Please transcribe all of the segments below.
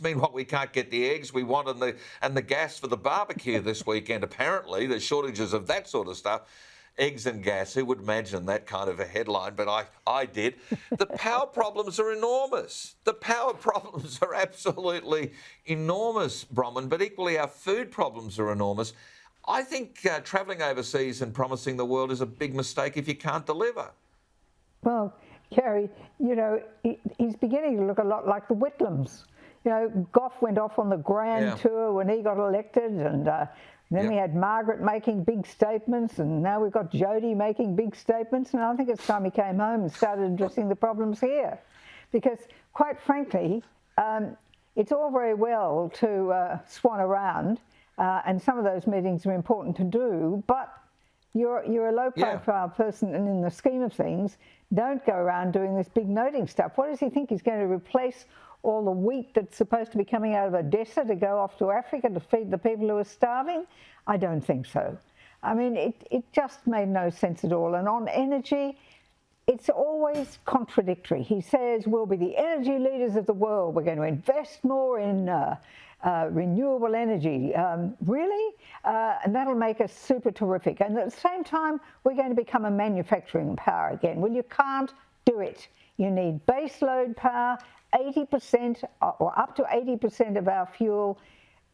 Meanwhile, we can't get the eggs we want and the gas for the barbecue this weekend. Apparently, there's shortages of that sort of stuff. Eggs and gas, who would imagine that kind of a headline? But I did. The power problems are enormous. The power problems are absolutely enormous, Bronwyn, but equally our food problems are enormous. I think travelling overseas and promising the world is a big mistake if you can't deliver. Well, Gary, you know, he's beginning to look a lot like the Whitlams. You know, Gough went off on the grand tour when he got elected, and then we had Margaret making big statements, and now we've got Jodie making big statements, and I think it's time he came home and started addressing the problems here. Because, quite frankly, it's all very well to swan around, and some of those meetings are important to do, but you're a low-profile person, and in the scheme of things, don't go around doing this big noting stuff. What does he think? He's going to replace all the wheat that's supposed to be coming out of Odessa to go off to Africa to feed the people who are starving? I don't think so. I mean, it just made no sense at all. And on energy, it's always contradictory. He says, we'll be the energy leaders of the world. We're going to invest more in renewable energy. Really? And that'll make us super terrific. And at the same time, we're going to become a manufacturing power again. Well, you can't do it. You need baseload power. 80% or up to 80% of our fuel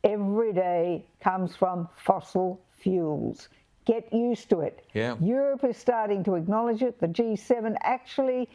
every day comes from fossil fuels. Get used to it. Yeah. Europe is starting to acknowledge it. The G7 actually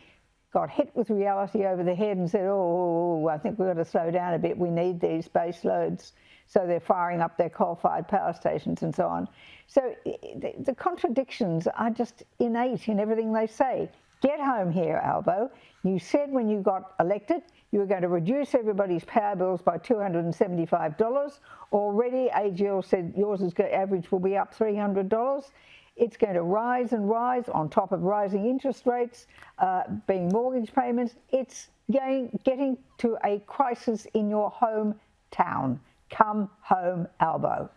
got hit with reality over the head and said, oh, I think we've got to slow down a bit. We need these base loads. So they're firing up their coal-fired power stations and so on. So the contradictions are just innate in everything they say. Get home here, Albo. You said when you got elected you were going to reduce everybody's power bills by $275. Already, AGL said yours is average will be up $300. It's going to rise and rise on top of rising interest rates, being mortgage payments. It's getting to a crisis in your hometown. Come home, Albo.